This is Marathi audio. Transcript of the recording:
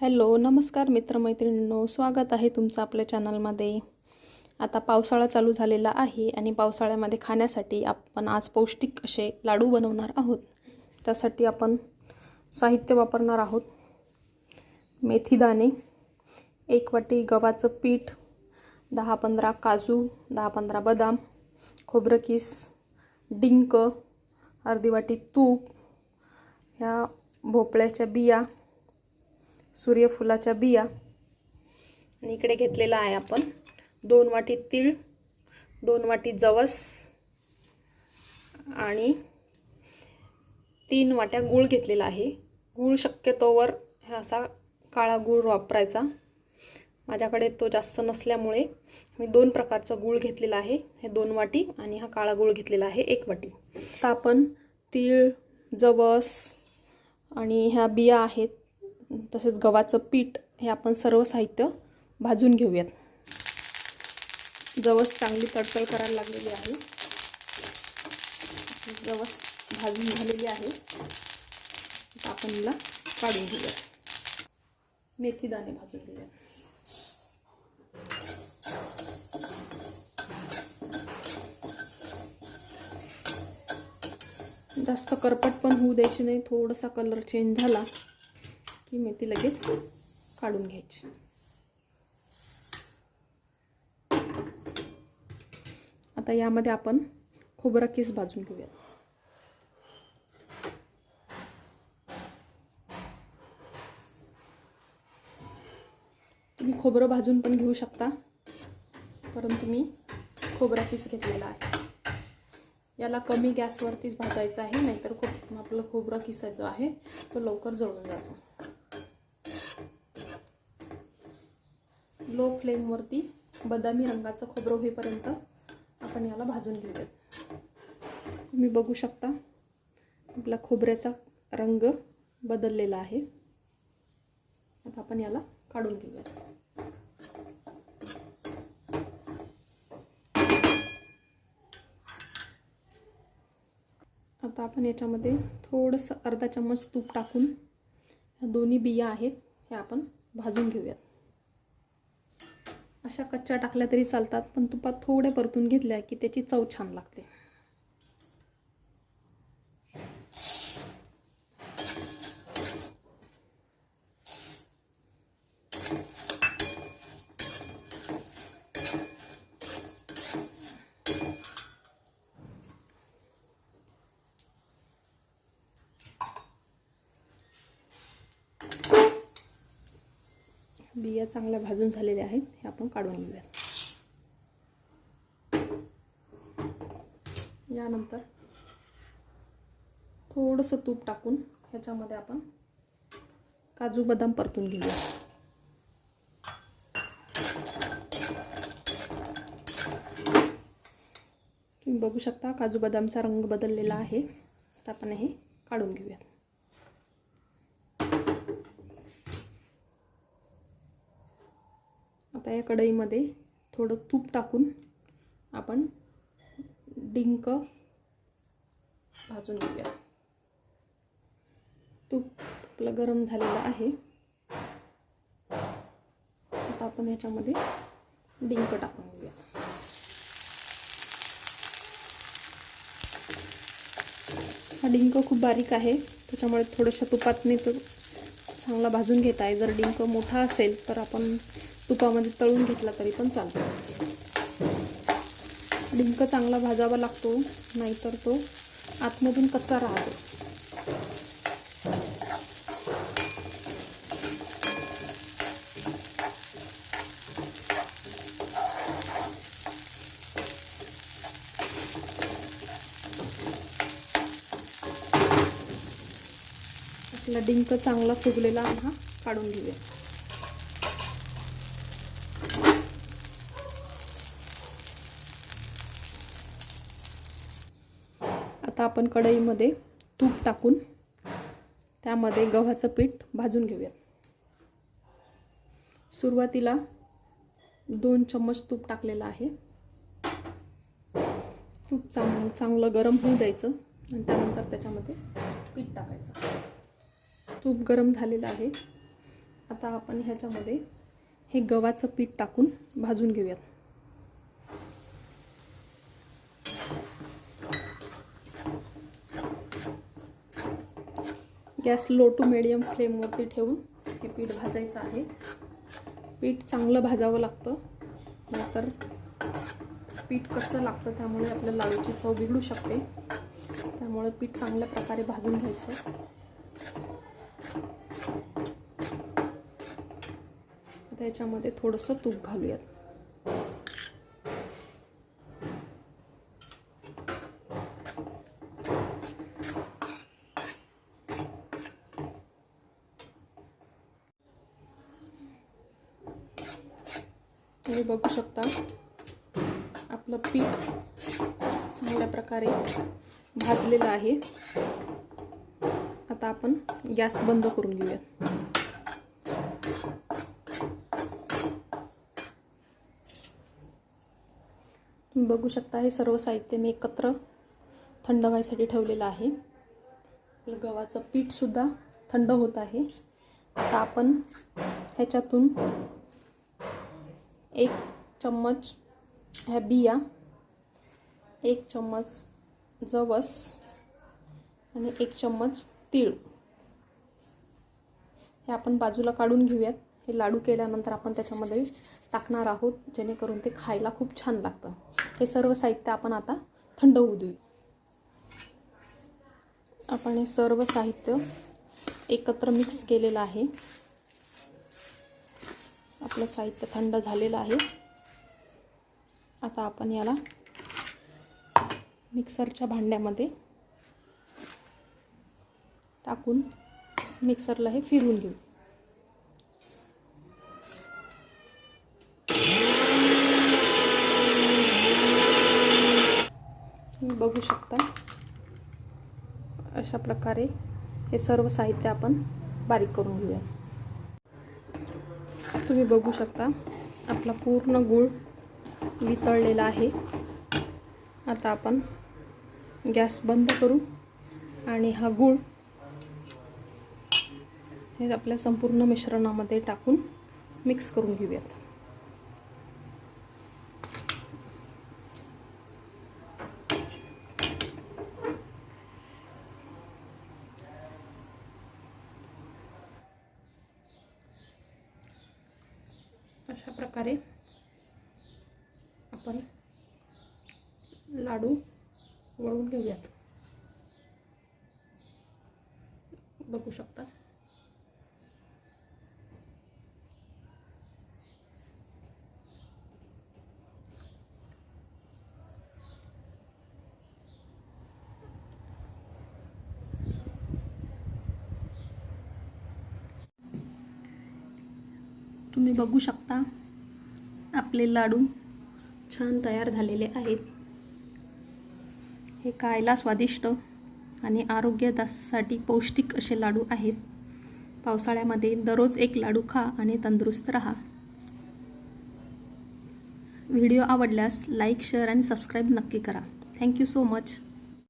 हॅलो नमस्कार मित्रमैत्रिणींनो, स्वागत आहे तुमचं आपल्या चॅनलमध्ये। आता पावसाळा चालू झालेला आहे आणि पावसाळ्यामध्ये खाण्यासाठी आपण आज पौष्टिक असे लाडू बनवणार आहोत। त्यासाठी आपण साहित्य वापरणार आहोत। मेथी दाणे, 1 वाटी गव्हाचं पीठ, 10-15 काजू, 10-15 बदाम, खोबरं किस, डिंक, अर्धी वाटी तूप, ह्या भोपळ्याच्या बिया, सूर्यफुलाच्या बिया, आणि इकडे घेतलेला आहे आपण 2 वाटी तीळ, 2 वाटी जवस आणि 3 वाट्या गूळ घेतलेला आहे। गूळ शक्यतोवर हा असा काळा गूळ वापरायचा। माझ्याकडे तो जास्त नसल्यामुळे मी 2 प्रकारचा गूळ घेतलेला आहे। हे 2 वाटी आणि हा काळा गूळ घेतलेला आहे 1 वाटी। आता आपण तीळ, जवस आणि ह्या बिया आहेत, तसेच गव्हाचं पीठ, हे आपण सर्व साहित्य भाजून घेऊयात। जवस चांगली तडतड करायला लागलेली आहे। जवस भाजून झालेली आहे। आता आपण हिला काढून घेऊयात। मेथी दाणे भाजून घेऊयात। जास्त करपट पण होऊ द्यायची नाही, थोडासा कलर चेंज झाला की मेथी लगेच काढून घ्यायची। आता यामध्ये आपण खोबरं किस भाजून घेऊया। तुम्ही खोबरं भाजून पण घेऊ शकता, परंतु मी खोबरा किस घेतलेला आहे। याला कमी गॅसवरतीच भाजायचं आहे, नाहीतर आपलं खोबरा किस जो आहे तो लवकर जळून जातो। लो फ्लेमवरती बदामी रंगाचं खोबरं होईपर्यंत आपण याला भाजून घेऊयात। तुम्ही बघू शकता आपला खोबऱ्याचा रंग बदललेला आहे। आता आपण याला काढून घेऊयात। आता आपण याच्यामध्ये थोडंसं अर्धा चम्मच तूप टाकून ह्या दोन्ही बिया आहेत हे आपण भाजून घेऊयात। अशा कच्च्या टाकल्या तरी चालतात, पण तुपात थोडे परतून घेतल्या की त्याची चव छान लागते। बिया चांगल्या भाजून झालेल्या आहेत, हे आपण काढून घेऊया। यानंतर थोडंसं तूप टाकून ह्याच्यामध्ये आपण काजू बदाम परतून घेऊया। तुम्ही बघू शकता काजू बदामचा रंग बदललेला आहे। आता आपण हे काढून घेऊया। आता या कढईमध्ये थोडं तूप टाकून आपण डिंक भाजून घेऊया। तूप आपलं गरम झालेलं आहे। आता आपण याच्यामध्ये डिंक टाकून घेऊया। हा डिंक खूप बारीक आहे, त्याच्यामुळे थोड्याशा तुपातने तो चांगला भाजून घेता आहे। जर डिंक मोठा असेल तर आपण तुपामध्ये तळून घेतला तरी पण चालतो। डिंक चांगला भाजावा लागतो, नाहीतर तो आतमधून कच्चा राहतो। आपला डिंक चांगला फुगलेला आहे, हा काढून घेऊया। आता आपण कढईमध्ये तूप टाकून त्यामध्ये गव्हाचं पीठ भाजून घेऊया। सुरुवातीला 2 चम्मच तूप टाकलेलं आहे। तूप चांगलं गरम होऊ द्यायचं आणि त्यानंतर त्याच्यामध्ये पीठ टाकायचं। तूप गरम झालेलं आहे, आता आपण ह्याच्यामध्ये हे गव्हाचं पीठ टाकून भाजून घेऊयात. गॅस लो टू मीडियम फ्लेमवरती ठेवून हे पीठ भाजायचं आहे. पीठ चांगलं भाजावं लागतं, नाहीतर पीठ कच्चं लागतं, त्यामुळे आपल्या लाडूची चव बिघडू शकते. त्यामुळे पीठ चांगल्या प्रकारे भाजून घ्यायचं. त्याच्यामध्ये थोडंसं तूप घालूयात. तुम्ही बघू शकता आपलं पीठ चांगल्या प्रकारे भाजलेलं आहे. आता आपण गॅस बंद करून घेऊया. तुम्ही बघू शकता हे सर्व साहित्य मी एकत्र थंड व्हायसाठी ठेवलेलं आहे. आपलं गव्हाचं पीठ सुद्धा थंड होत आहे. आता आपण ह्याच्यातून 1 चम्मच ह्या बिया, 1 चम्मच जवस आणि 1 चम्मच तीळ हे आपण बाजूला काढून घेऊयात. हे लाडू केल्यानंतर आपण त्याच्यामध्ये टाकणार आहोत, जेणेकरून ते खायला खूप छान लागतं. हे सर्व साहित्य आपण आता थंड होऊ देऊ. आपण हे सर्व साहित्य एकत्र मिक्स केलेलं आहे. आपलं साहित्य थंड झालेलं आहे. आता आपण याला मिक्सरच्या भांड्यामध्ये टाकून मिक्सरला हे फिरवून घेऊ. तुम्ही बघू शकता अशा प्रकारे हे सर्व साहित्य आपण बारीक करून घेऊया. तुम्ही बघू शकता आपला पूर्ण गूळ वितळलेला आहे. आता आपण गॅस बंद करू आणि हा गूळ हे आपल्या संपूर्ण मिश्रणामध्ये टाकून मिक्स करून घेऊयात. अशा प्रकारे आपण लाडू वळून घेऊयात. बघू शकता तुम्ही बघू शकता आपले लाडू छान तयार झालेले आहेत. हे खायला स्वादिष्ट आणि आरोग्यासाठी पौष्टिक असे लाडू आहेत. पावसाळ्यामध्ये दररोज एक लाडू खा आणि तंदुरुस्त राहा. व्हिडिओ आवडल्यास लाईक, शेअर आणि सबस्क्राईब नक्की करा. Thank you so much.